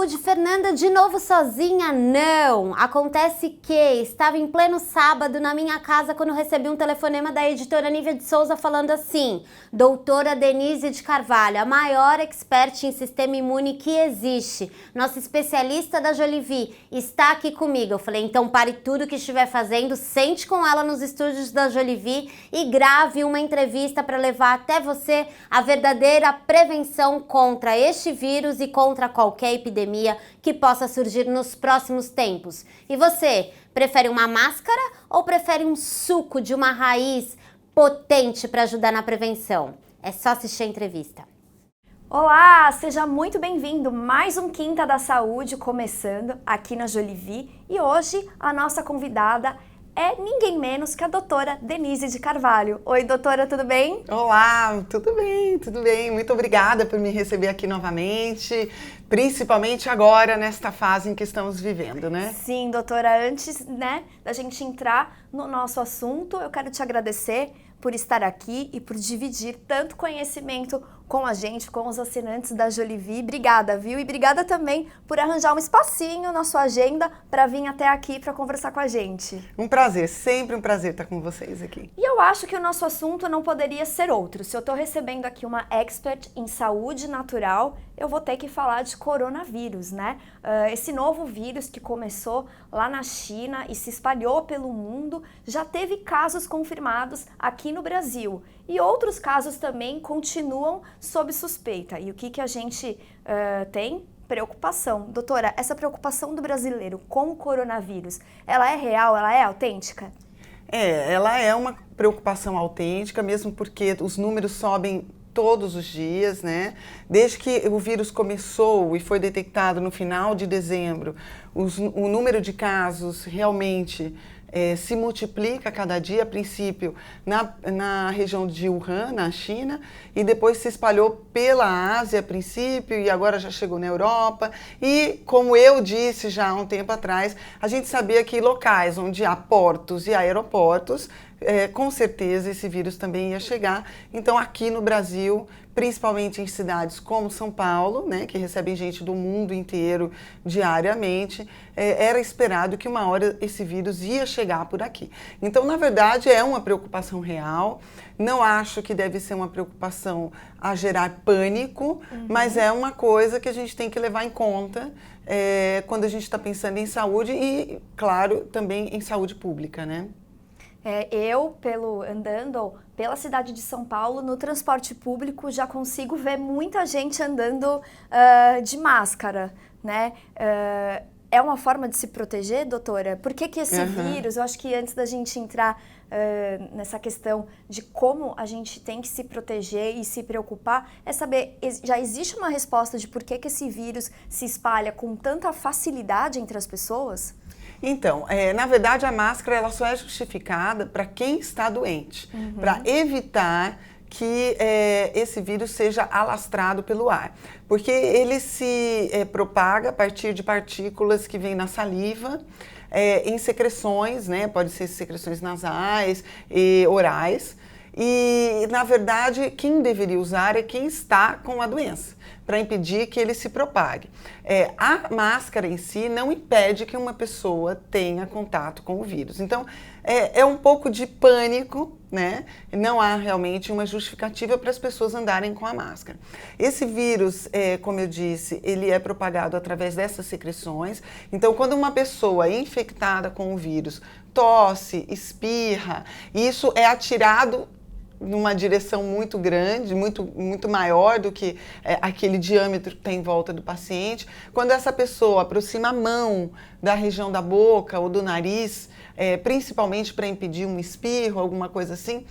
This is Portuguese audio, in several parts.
saúde, Fernanda de novo sozinha? Não! Acontece que estava em pleno sábado na minha casa quando recebi um telefonema da editora Nívia de Souza falando assim: doutora Denise de Carvalho, a maior expert em sistema imune que existe, nossa especialista da Jolivie, está aqui comigo. Eu falei, então pare tudo que estiver fazendo, sente com ela nos estúdios da Jolivie e grave uma entrevista para levar até você a verdadeira prevenção contra este vírus e contra qualquer epidemia que possa surgir nos próximos tempos. E você, prefere uma máscara ou prefere um suco de uma raiz potente para ajudar na prevenção? É só assistir a entrevista. Olá, seja muito bem-vindo. Mais um Quinta da Saúde começando aqui na Jolivie e hoje a nossa convidada é ninguém menos que a doutora Denise de Carvalho. Oi, doutora, tudo bem? Olá, tudo bem, tudo bem. Muito obrigada por me receber aqui novamente, principalmente agora, nesta fase em que estamos vivendo, né? Sim, doutora, antes, da gente entrar no nosso assunto, eu quero te agradecer por estar aqui e por dividir tanto conhecimento com a gente, com os assinantes da Jolivie. Obrigada, viu? E obrigada também por arranjar um espacinho na sua agenda para vir até aqui para conversar com a gente. Um prazer, sempre um prazer estar com vocês aqui. E eu acho que o nosso assunto não poderia ser outro. Se eu estou recebendo aqui uma expert em saúde natural, eu vou ter que falar de coronavírus, né? Esse novo vírus que começou lá na China e se espalhou pelo mundo, já teve casos confirmados aqui no Brasil. E outros casos também continuam sob suspeita. E o que a gente tem? Preocupação. Doutora, essa preocupação do brasileiro com o coronavírus, ela é real, ela é autêntica? Ela é uma preocupação autêntica, mesmo porque os números sobem todos os dias, né? Desde que o vírus começou e foi detectado no final de dezembro, o número de casos realmente se multiplica a cada dia, a princípio na região de Wuhan, na China, e depois se espalhou pela Ásia a princípio e agora já chegou na Europa. E como eu disse já há um tempo atrás, a gente sabia que locais onde há portos e aeroportos, com certeza esse vírus também ia chegar. Então aqui no Brasil, principalmente em cidades como São Paulo, né, que recebem gente do mundo inteiro diariamente, era esperado que uma hora esse vírus ia chegar por aqui. Então, na verdade, é uma preocupação real. Não acho que deve ser uma preocupação a gerar pânico, mas é uma coisa que a gente tem que levar em conta quando a gente está pensando em saúde e, claro, também em saúde pública, né? Andando pela cidade de São Paulo, no transporte público, já consigo ver muita gente andando de máscara, né? É uma forma de se proteger, doutora? Por que esse vírus, eu acho que antes da gente entrar nessa questão de como a gente tem que se proteger e se preocupar, é saber, já existe uma resposta de por que esse vírus se espalha com tanta facilidade entre as pessoas? Então, na verdade, a máscara ela só é justificada para quem está doente, para evitar que esse vírus seja alastrado pelo ar, porque ele se propaga a partir de partículas que vêm na saliva, em secreções, né? Pode ser secreções nasais e orais. E, na verdade, quem deveria usar é quem está com a doença, para impedir que ele se propague. A máscara em si não impede que uma pessoa tenha contato com o vírus. Então, é um pouco de pânico, né? Não há realmente uma justificativa para as pessoas andarem com a máscara. Esse vírus, como eu disse, ele é propagado através dessas secreções. Então, quando uma pessoa é infectada com o vírus tosse, espirra, isso é atirado numa direção muito grande, muito maior do que aquele diâmetro que está em volta do paciente. Quando essa pessoa aproxima a mão da região da boca ou do nariz, principalmente para impedir um espirro, alguma coisa assim,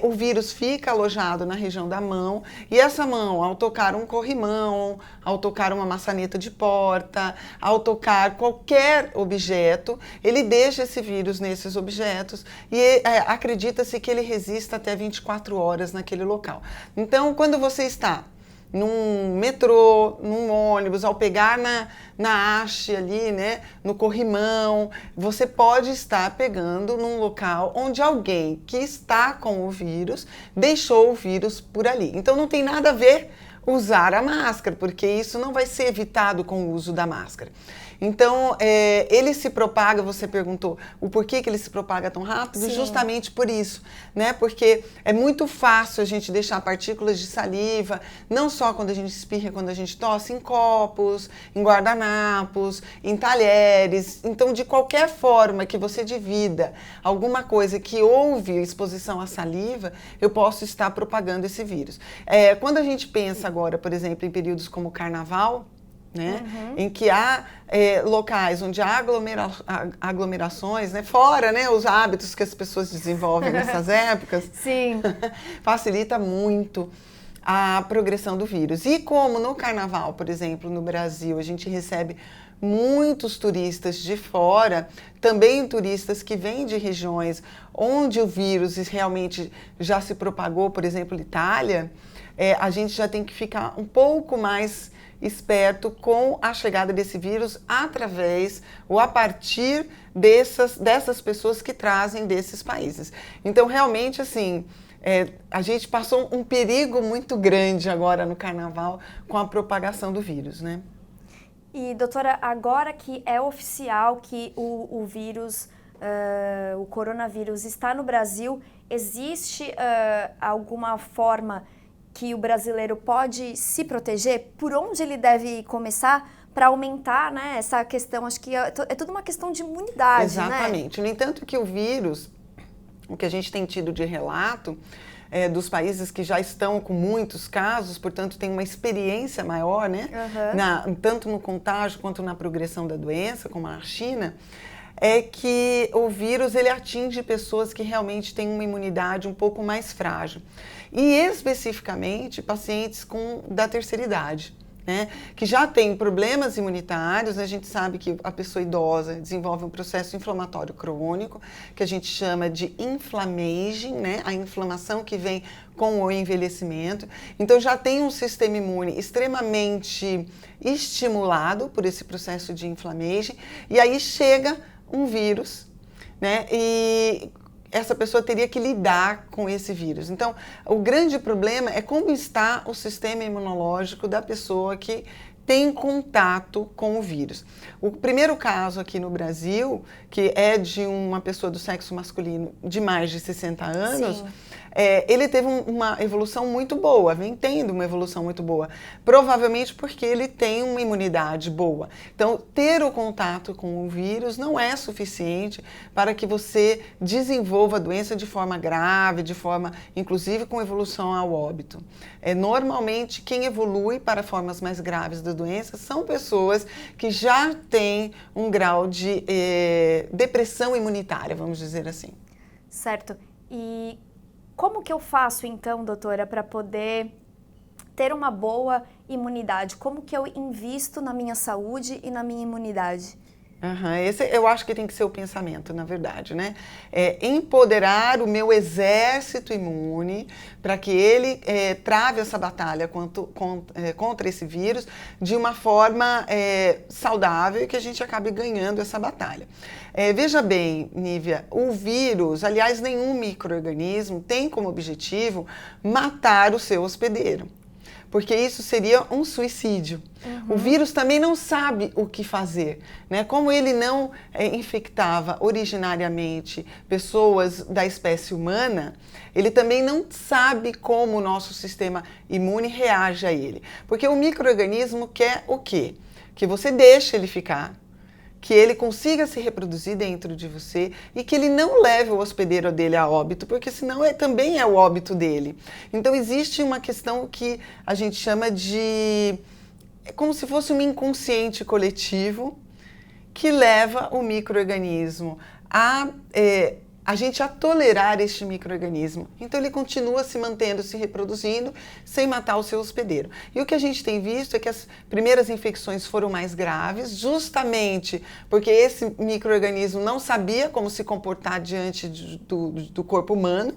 o vírus fica alojado na região da mão e essa mão, ao tocar um corrimão, ao tocar uma maçaneta de porta, ao tocar qualquer objeto, ele deixa esse vírus nesses objetos e acredita-se que ele resista até 24 horas naquele local. Então, quando você está num metrô, num ônibus, ao pegar na haste ali, né, no corrimão, você pode estar pegando num local onde alguém que está com o vírus deixou o vírus por ali. Então não tem nada a ver usar a máscara, porque isso não vai ser evitado com o uso da máscara. Então, ele se propaga, você perguntou o porquê que ele se propaga tão rápido, Sim. justamente por isso, né? Porque é muito fácil a gente deixar partículas de saliva, não só quando a gente espirra, quando a gente tosse, em copos, em guardanapos, em talheres. Então, de qualquer forma que você divida alguma coisa que houve exposição à saliva, eu posso estar propagando esse vírus. Quando a gente pensa agora, por exemplo, em períodos como o carnaval, né? Em que há locais onde há aglomerações, né? Fora, né, os hábitos que as pessoas desenvolvem nessas épocas, Sim. facilita muito a progressão do vírus. E como no carnaval, por exemplo, no Brasil, a gente recebe muitos turistas de fora, também turistas que vêm de regiões onde o vírus realmente já se propagou, por exemplo, Itália, a gente já tem que ficar um pouco mais esperto com a chegada desse vírus através ou a partir dessas pessoas que trazem desses países. Então, realmente, assim, a gente passou um perigo muito grande agora no carnaval com a propagação do vírus, né? E, doutora, agora que é oficial que o vírus, o coronavírus está no Brasil, existe alguma forma que o brasileiro pode se proteger? Por onde ele deve começar para aumentar, né, essa questão? Acho que é tudo uma questão de imunidade, exatamente. né? No entanto que o vírus, o que a gente tem tido de relato dos países que já estão com muitos casos, portanto tem uma experiência maior, né, tanto no contágio quanto na progressão da doença, como a China, é que o vírus ele atinge pessoas que realmente têm uma imunidade um pouco mais frágil. E especificamente pacientes da terceira idade, né, que já têm problemas imunitários. A gente sabe que a pessoa idosa desenvolve um processo inflamatório crônico, que a gente chama de inflammaging, né, a inflamação que vem com o envelhecimento. Então já tem um sistema imune extremamente estimulado por esse processo de inflammaging, e aí chega um vírus, né, e essa pessoa teria que lidar com esse vírus. Então, o grande problema é como está o sistema imunológico da pessoa que tem contato com o vírus. O primeiro caso aqui no Brasil, que é de uma pessoa do sexo masculino de mais de 60 anos, ele teve uma evolução muito boa, vem tendo uma evolução muito boa, provavelmente porque ele tem uma imunidade boa. Então, ter o contato com o vírus não é suficiente para que você desenvolva a doença de forma grave, de forma, inclusive, com evolução ao óbito. Normalmente, quem evolui para formas mais graves da doença são pessoas que já têm um grau de depressão imunitária, vamos dizer assim. Certo. E como que eu faço, então, doutora, para poder ter uma boa imunidade? Como que eu invisto na minha saúde e na minha imunidade? Esse eu acho que tem que ser o pensamento, na verdade, né? Empoderar o meu exército imune para que ele trave essa batalha contra esse vírus de uma forma saudável e que a gente acabe ganhando essa batalha. Veja bem, Nívia, o vírus, aliás, nenhum micro-organismo tem como objetivo matar o seu hospedeiro, porque isso seria um suicídio. O vírus também não sabe o que fazer, né? Como ele não infectava originariamente pessoas da espécie humana, ele também não sabe como o nosso sistema imune reage a ele. Porque o micro-organismo quer o quê? Que você deixe ele ficar, que ele consiga se reproduzir dentro de você e que ele não leve o hospedeiro dele a óbito, porque senão também é o óbito dele. Então existe uma questão que a gente chama de... é como se fosse um inconsciente coletivo que leva o micro-organismo a gente a tolerar este micro-organismo. Então ele continua se mantendo, se reproduzindo, sem matar o seu hospedeiro. E o que a gente tem visto é que as primeiras infecções foram mais graves, justamente porque esse micro-organismo não sabia como se comportar diante do corpo humano.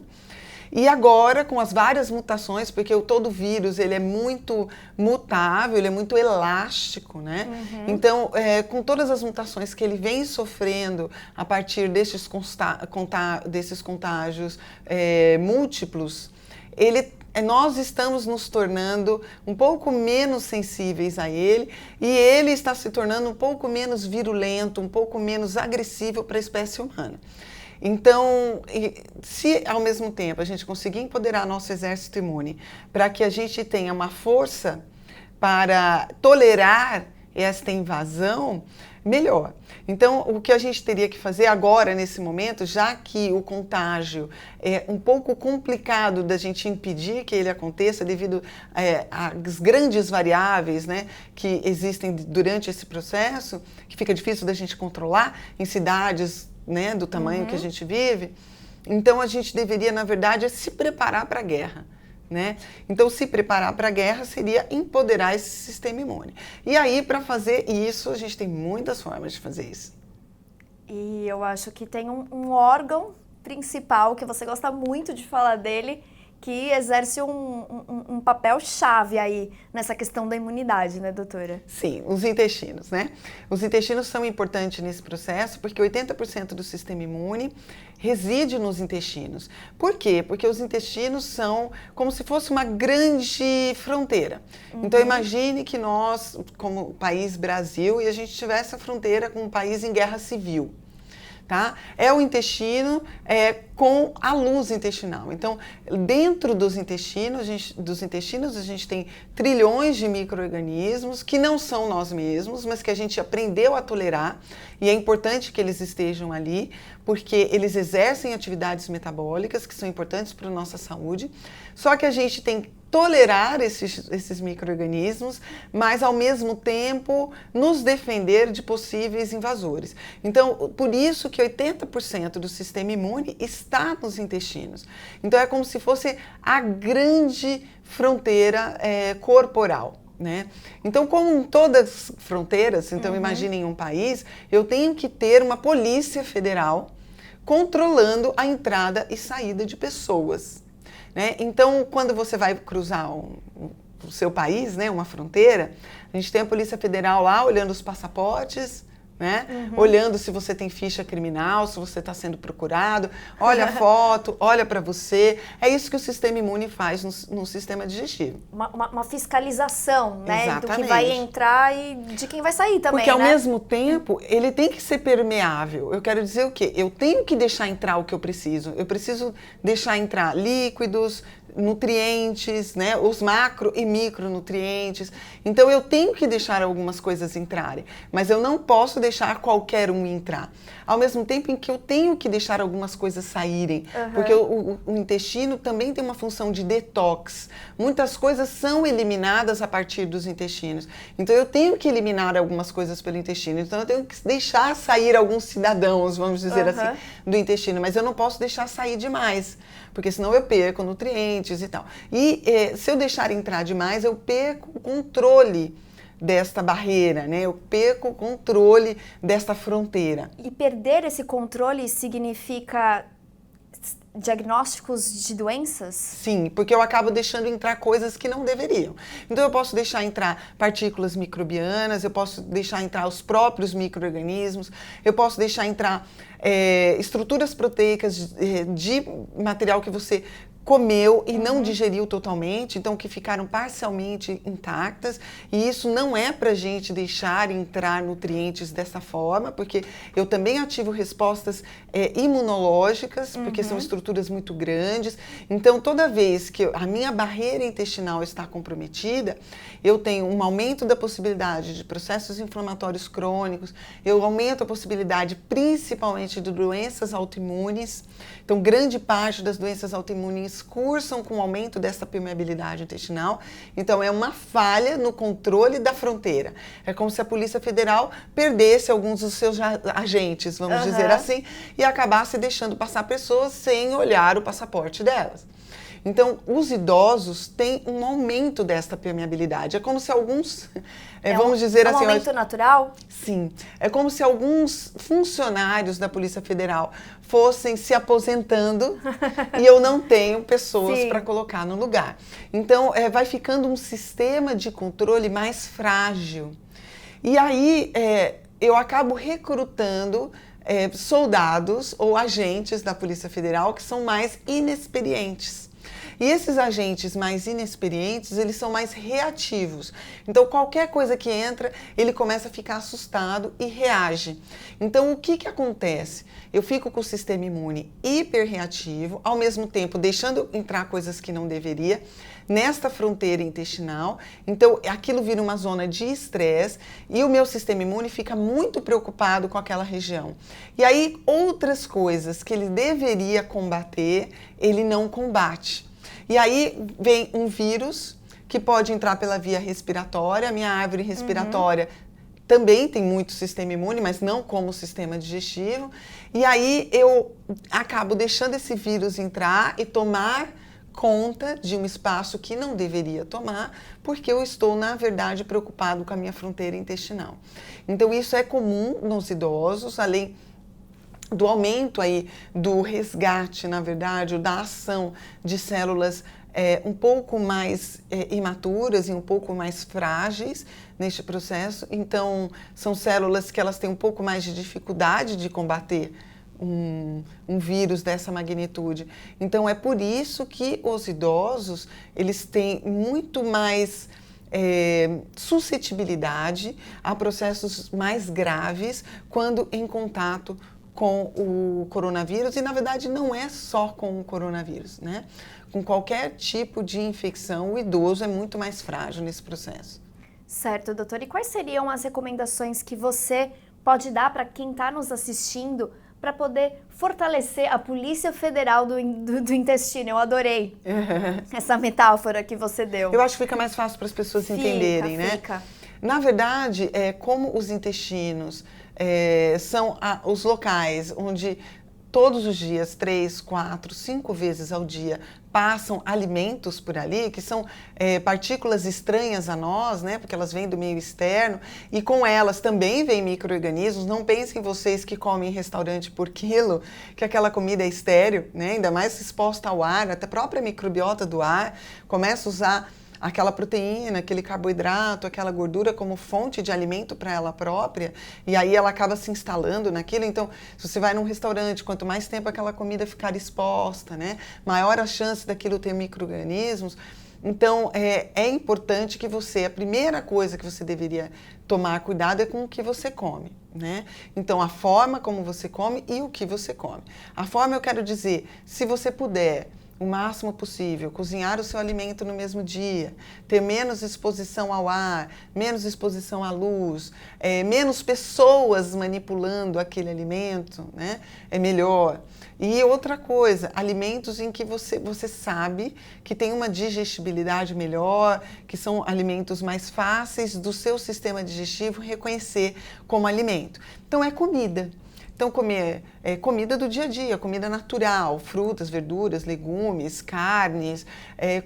E agora, com as várias mutações, porque todo vírus ele é muito mutável, ele é muito elástico, né? Então, com todas as mutações que ele vem sofrendo a partir desses contágios múltiplos, ele nós estamos nos tornando um pouco menos sensíveis a ele e ele está se tornando um pouco menos virulento, um pouco menos agressivo para a espécie humana. Então, se ao mesmo tempo a gente conseguir empoderar nosso exército imune para que a gente tenha uma força para tolerar esta invasão, melhor. Então, o que a gente teria que fazer agora, nesse momento, já que o contágio é um pouco complicado da gente impedir que ele aconteça devido às grandes variáveis, né, que existem durante esse processo, que fica difícil da gente controlar em cidades, né, do tamanho que a gente vive, então a gente deveria, na verdade, se preparar para a guerra. Né? Então, se preparar para a guerra seria empoderar esse sistema imune. E aí, para fazer isso, a gente tem muitas formas de fazer isso. E eu acho que tem um órgão principal, que você gosta muito de falar dele, que exerce um papel chave aí nessa questão da imunidade, né, doutora? Sim, os intestinos, né? Os intestinos são importantes nesse processo porque 80% do sistema imune reside nos intestinos. Por quê? Porque os intestinos são como se fosse uma grande fronteira. Então, imagine que nós, como país Brasil, e a gente tivesse a fronteira com um país em guerra civil. Tá? É o intestino com a luz intestinal. Então, dentro dos intestinos, a gente tem trilhões de micro-organismos que não são nós mesmos, mas que a gente aprendeu a tolerar, e é importante que eles estejam ali, porque eles exercem atividades metabólicas que são importantes para a nossa saúde, só que a gente tem que tolerar esses micro-organismos, mas ao mesmo tempo nos defender de possíveis invasores. Então, por isso que 80% do sistema imune está nos intestinos. Então, é como se fosse a grande fronteira corporal. Né? Então, como em todas as fronteiras, então imaginem um país, eu tenho que ter uma polícia federal controlando a entrada e saída de pessoas. Né? Então, quando você vai cruzar o seu país, né, uma fronteira, a gente tem a Polícia Federal lá olhando os passaportes, né? Olhando se você tem ficha criminal, se você está sendo procurado, olha a foto, olha para você. É isso que o sistema imune faz no sistema digestivo. Uma fiscalização, né? Exatamente. Do que vai entrar e de quem vai sair também, porque ao né? mesmo tempo, ele tem que ser permeável. Eu quero dizer o quê? Eu tenho que deixar entrar o que eu preciso. Eu preciso deixar entrar líquidos, nutrientes, né? Os macro e micronutrientes. Então, eu tenho que deixar algumas coisas entrarem, mas eu não posso deixar qualquer um entrar. Ao mesmo tempo em que eu tenho que deixar algumas coisas saírem, porque o intestino também tem uma função de detox. Muitas coisas são eliminadas a partir dos intestinos. Então, eu tenho que eliminar algumas coisas pelo intestino. Então, eu tenho que deixar sair alguns cidadãos, vamos dizer assim, do intestino, mas eu não posso deixar sair demais, porque senão eu perco nutrientes e tal. E se eu deixar entrar demais, eu perco o controle desta barreira, né? Eu perco o controle desta fronteira. E perder esse controle significa diagnósticos de doenças? Sim, porque eu acabo deixando entrar coisas que não deveriam. Então eu posso deixar entrar partículas microbianas, eu posso deixar entrar os próprios micro-organismos, eu posso deixar entrar estruturas proteicas de material que você comeu e não digeriu totalmente, então que ficaram parcialmente intactas, e isso não é para a gente deixar entrar nutrientes dessa forma, porque eu também ativo respostas imunológicas, porque são estruturas muito grandes, então toda vez que a minha barreira intestinal está comprometida, eu tenho um aumento da possibilidade de processos inflamatórios crônicos, eu aumento a possibilidade principalmente de doenças autoimunes, então grande parte das doenças autoimunes cursam com o aumento dessa permeabilidade intestinal. Então, é uma falha no controle da fronteira. É como se a Polícia Federal perdesse alguns dos seus agentes, vamos dizer assim, e acabasse deixando passar pessoas sem olhar o passaporte delas. Então, os idosos têm um aumento desta permeabilidade. É como se alguns, vamos dizer assim... É um aumento natural? Sim. É como se alguns funcionários da Polícia Federal fossem se aposentando e eu não tenho pessoas para colocar no lugar. Então, vai ficando um sistema de controle mais frágil. E aí, eu acabo recrutando soldados ou agentes da Polícia Federal que são mais inexperientes. E esses agentes mais inexperientes, eles são mais reativos. Então, qualquer coisa que entra, ele começa a ficar assustado e reage. Então, o que acontece? Eu fico com o sistema imune hiperreativo, ao mesmo tempo deixando entrar coisas que não deveria, nesta fronteira intestinal, então aquilo vira uma zona de estresse e o meu sistema imune fica muito preocupado com aquela região. E aí outras coisas que ele deveria combater, ele não combate. E aí vem um vírus que pode entrar pela via respiratória, a minha árvore respiratória também tem muito sistema imune, mas não como o sistema digestivo, e aí eu acabo deixando esse vírus entrar e tomar conta de um espaço que não deveria tomar, porque eu estou, na verdade, preocupado com a minha fronteira intestinal. Então, isso é comum nos idosos, além do aumento aí do resgate, na verdade, da ação de células um pouco mais imaturas e um pouco mais frágeis neste processo. Então, são células que elas têm um pouco mais de dificuldade de combater um vírus dessa magnitude. Então, é por isso que os idosos, eles têm muito mais suscetibilidade a processos mais graves quando em contato com o coronavírus. E, na verdade, não é só com o coronavírus, né? Com qualquer tipo de infecção, o idoso é muito mais frágil nesse processo. Certo, doutor. E quais seriam as recomendações que você pode dar para quem está nos assistindo para poder fortalecer a Polícia Federal do Intestino? Eu adorei essa metáfora que você deu. Eu acho que fica mais fácil para as pessoas entenderem, né? Fica. Na verdade, como os intestinos são os locais onde todos os dias, 3, 4, 5 vezes ao dia, passam alimentos por ali, que são partículas estranhas a nós, né? Porque elas vêm do meio externo, e com elas também vêm micro-organismos. Não pensem vocês que comem em restaurante por quilo, que aquela comida é estéril, né? Ainda mais exposta ao ar, até a própria microbiota do ar começa a usar aquela proteína, aquele carboidrato, aquela gordura como fonte de alimento para ela própria, e aí ela acaba se instalando naquilo. Então, se você vai num restaurante, quanto mais tempo aquela comida ficar exposta, né, maior a chance daquilo ter micro-organismos. Então, é importante que a primeira coisa que você deveria tomar cuidado é com o que você come, né? Então, a forma como você come e o que você come. A forma, eu quero dizer, se você puder, o máximo possível, cozinhar o seu alimento no mesmo dia, ter menos exposição ao ar, menos exposição à luz, menos pessoas manipulando aquele alimento, né? É melhor. E outra coisa, alimentos em que você sabe que tem uma digestibilidade melhor, que são alimentos mais fáceis do seu sistema digestivo reconhecer como alimento. Então, é comida. Então, comer comida do dia a dia, comida natural, frutas, verduras, legumes, carnes,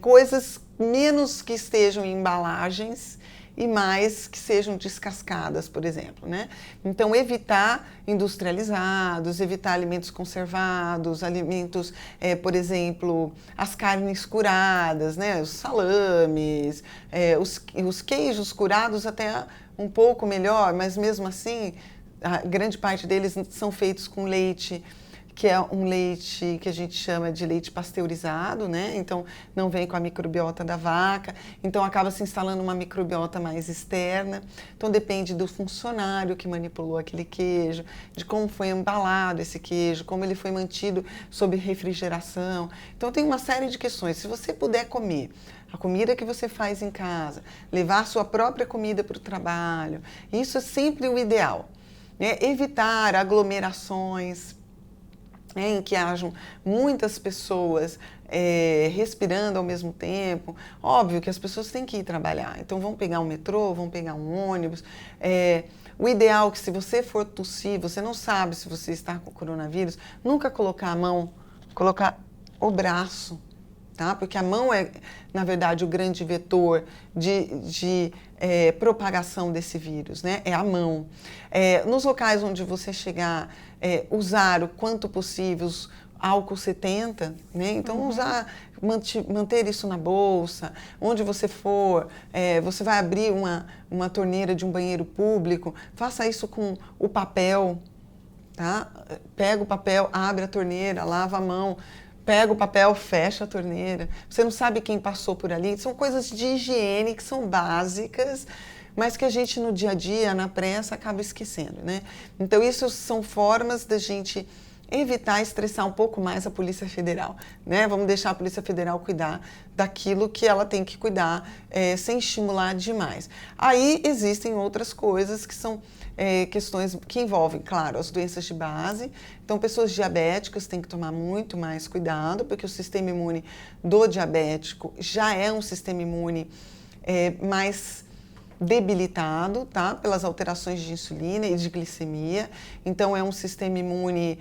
coisas menos que estejam em embalagens e mais que sejam descascadas, por exemplo, né? Então, evitar industrializados, evitar alimentos conservados, alimentos, por exemplo, as carnes curadas, né? Os salames, os queijos curados até um pouco melhor, mas mesmo assim, a grande parte deles são feitos com leite, que é um leite que a gente chama de leite pasteurizado, né? Então, não vem com a microbiota da vaca, então acaba se instalando uma microbiota mais externa. Então, depende do funcionário que manipulou aquele queijo, de como foi embalado esse queijo, como ele foi mantido sob refrigeração. Então, tem uma série de questões. Se você puder comer a comida que você faz em casa, levar a sua própria comida para o trabalho, isso é sempre o ideal. Evitar aglomerações em que hajam muitas pessoas respirando ao mesmo tempo. Óbvio que as pessoas têm que ir trabalhar, então vão pegar um metrô, vão pegar um ônibus. O ideal é que, se você for tossir, você não sabe se você está com coronavírus, nunca colocar a mão, colocar o braço, tá? Porque a mão é, na verdade, o grande vetor de propagação desse vírus, né? É a mão. Nos locais onde você chegar, usar o quanto possível os álcool 70, né? Então, manter isso na bolsa, onde você for, você vai abrir uma torneira de um banheiro público, faça isso com o papel, tá? Pega o papel, abre a torneira, lava a mão, pega o papel, fecha a torneira. Você não sabe quem passou por ali. São coisas de higiene que são básicas, mas que a gente no dia a dia, na pressa, acaba esquecendo, né? Então, isso são formas da gente evitar estressar um pouco mais a Polícia Federal, né? Vamos deixar a Polícia Federal cuidar daquilo que ela tem que cuidar, sem estimular demais. Aí existem outras coisas que são questões que envolvem, claro, as doenças de base. Então, pessoas diabéticas têm que tomar muito mais cuidado, porque o sistema imune do diabético já é um sistema imune mais debilitado, tá? Pelas alterações de insulina e de glicemia. Então, é um sistema imune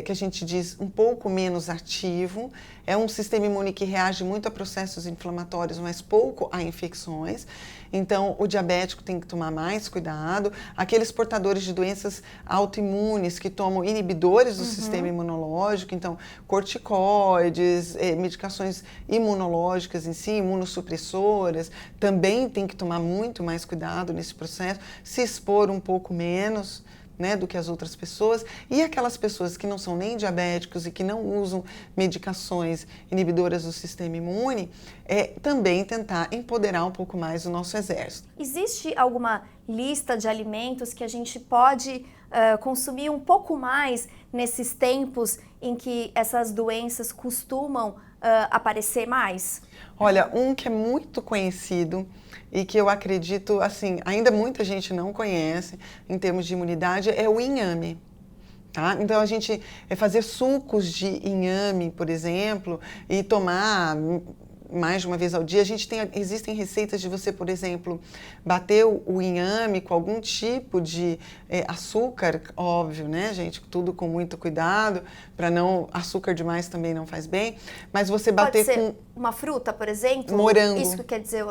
que a gente diz um pouco menos ativo. É um sistema imune que reage muito a processos inflamatórios, mas pouco a infecções. Então, o diabético tem que tomar mais cuidado. Aqueles portadores de doenças autoimunes que tomam inibidores do sistema imunológico, então, corticoides, medicações imunológicas em si, imunossupressoras, também tem que tomar muito mais cuidado nesse processo, se expor um pouco menos, né, do que as outras pessoas. E aquelas pessoas que não são nem diabéticos e que não usam medicações inibidoras do sistema imune, também tentar empoderar um pouco mais o nosso exército. Existe alguma lista de alimentos que a gente pode consumir um pouco mais nesses tempos em que essas doenças costumam aparecer mais? Olha, um que é muito conhecido e que eu acredito, assim, ainda muita gente não conhece em termos de imunidade, é o inhame. Tá? Então, a gente fazer sucos de inhame, por exemplo, e tomar mais de uma vez ao dia. Existem receitas de você, por exemplo, bater o inhame com algum tipo de açúcar, óbvio, né, gente? Tudo com muito cuidado, para não... Açúcar demais também não faz bem, mas você bater com... uma fruta, por exemplo? Morango. Isso que quer dizer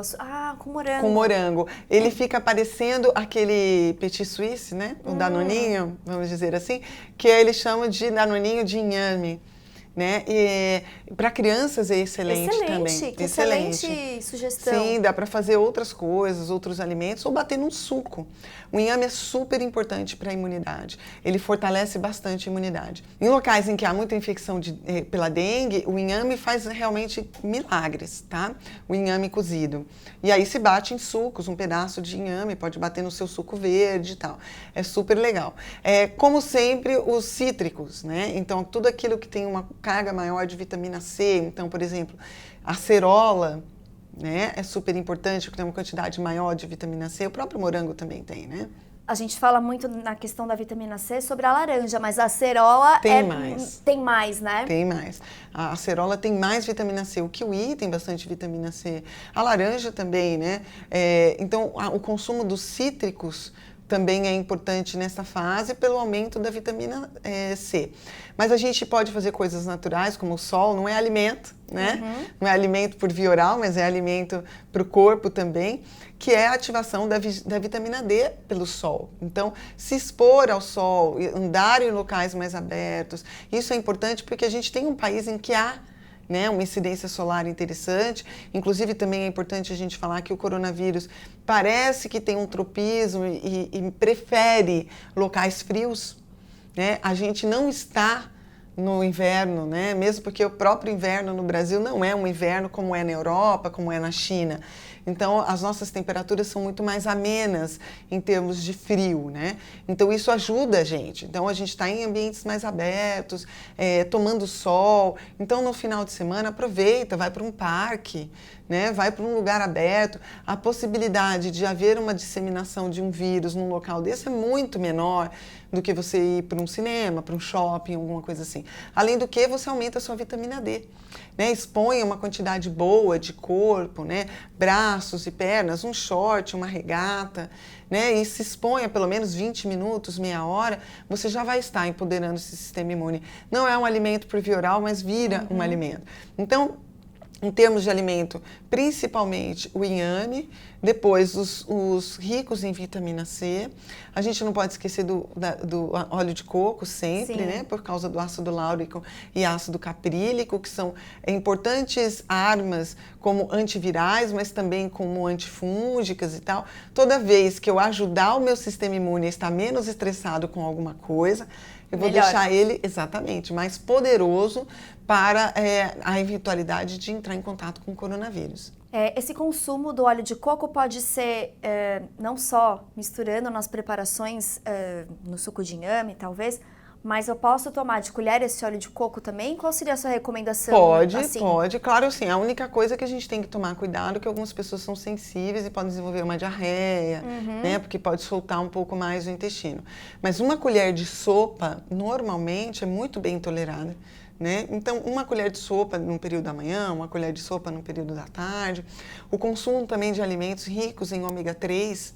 com morango. Com morango. Ele fica parecendo aquele petit suisse, né? O danoninho, vamos dizer assim, que ele chama de danoninho de inhame. Né? E para crianças é excelente também. Que excelente sugestão. Sim, dá para fazer outras coisas, outros alimentos, ou bater num suco. O inhame é super importante para a imunidade. Ele fortalece bastante a imunidade. Em locais em que há muita infecção pela dengue, o inhame faz realmente milagres, tá? O inhame cozido. E aí se bate em sucos, um pedaço de inhame, pode bater no seu suco verde e tal. É super legal. Como sempre, os cítricos, né? Então, tudo aquilo que tem uma carga maior de vitamina C, então, por exemplo, a acerola, né, é super importante, porque tem uma quantidade maior de vitamina C, o próprio morango também tem, né? A gente fala muito na questão da vitamina C sobre a laranja, mas a acerola tem mais, né? Tem mais. A acerola tem mais vitamina C, o kiwi tem bastante vitamina C, a laranja também, né? Então, o consumo dos cítricos também é importante nessa fase pelo aumento da vitamina C. Mas a gente pode fazer coisas naturais, como o sol, não é alimento, né? Não é alimento por via oral, mas é alimento para o corpo também, que é a ativação da vitamina D pelo sol. Então, se expor ao sol, andar em locais mais abertos, isso é importante porque a gente tem um país em que há, né, uma incidência solar interessante. Inclusive, também é importante a gente falar que o coronavírus parece que tem um tropismo e prefere locais frios, né? A gente não está no inverno, né? Mesmo porque o próprio inverno no Brasil não é um inverno como é na Europa, como é na China. Então, as nossas temperaturas são muito mais amenas em termos de frio, né? Então, isso ajuda a gente. Então, a gente está em ambientes mais abertos, tomando sol. Então, no final de semana, aproveita, vai para um parque, né? Vai para um lugar aberto. A possibilidade de haver uma disseminação de um vírus num local desse é muito menor do que você ir para um cinema, para um shopping, alguma coisa assim. Além do que, você aumenta a sua vitamina D, né? Expõe uma quantidade boa de corpo, né? Braços e pernas, um short, uma regata, né? E se exponha pelo menos 20 minutos, meia hora, você já vai estar empoderando esse sistema imune. Não é um alimento por via oral, mas vira um alimento. Então, em termos de alimento, principalmente o inhame, depois os ricos em vitamina C. A gente não pode esquecer do óleo de coco sempre, né? Por causa do ácido láurico e ácido caprílico, que são importantes armas como antivirais, mas também como antifúngicas e tal. Toda vez que eu ajudar o meu sistema imune a estar menos estressado com alguma coisa, eu vou Melhor. deixar ele, exatamente, mais poderoso para a eventualidade de entrar em contato com o coronavírus. Esse consumo do óleo de coco pode ser não só misturando nas preparações, no suco de inhame, talvez, mas eu posso tomar de colher esse óleo de coco também? Qual seria a sua recomendação? Pode. Claro, sim. A única coisa que a gente tem que tomar cuidado é que algumas pessoas são sensíveis e podem desenvolver uma diarreia, né? Porque pode soltar um pouco mais o intestino. Mas uma colher de sopa, normalmente, é muito bem tolerada. Né? Então, uma colher de sopa no período da manhã, uma colher de sopa no período da tarde. O consumo também de alimentos ricos em ômega 3,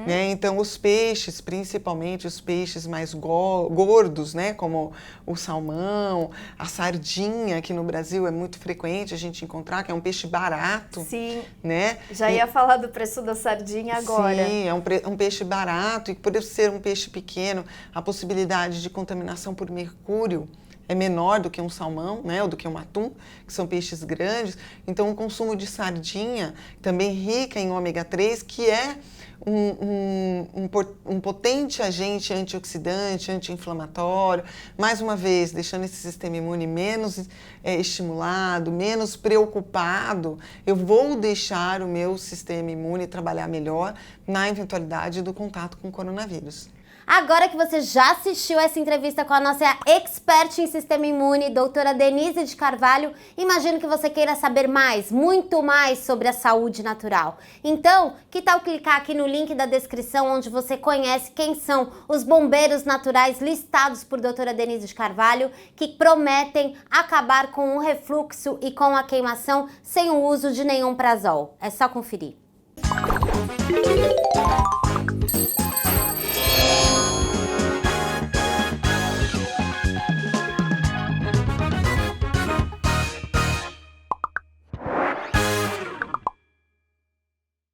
né? Então, os peixes, principalmente os peixes mais gordos, né? Como o salmão, a sardinha, que no Brasil é muito frequente a gente encontrar, que é um peixe barato. Sim, né? Já ia falar do preço da sardinha agora. Sim, é um peixe barato e por ser um peixe pequeno, a possibilidade de contaminação por mercúrio é menor do que um salmão, né, ou do que um atum, que são peixes grandes. Então, o consumo de sardinha, também rica em ômega 3, que é um potente agente antioxidante, anti-inflamatório, mais uma vez, deixando esse sistema imune menos estimulado, menos preocupado, eu vou deixar o meu sistema imune trabalhar melhor na eventualidade do contato com o coronavírus. Agora que você já assistiu essa entrevista com a nossa expert em sistema imune, doutora Denise de Carvalho, imagino que você queira saber mais, muito mais sobre a saúde natural. Então, que tal clicar aqui no link da descrição, onde você conhece quem são os bombeiros naturais listados por doutora Denise de Carvalho, que prometem acabar com o refluxo e com a queimação sem o uso de nenhum prazol. É só conferir.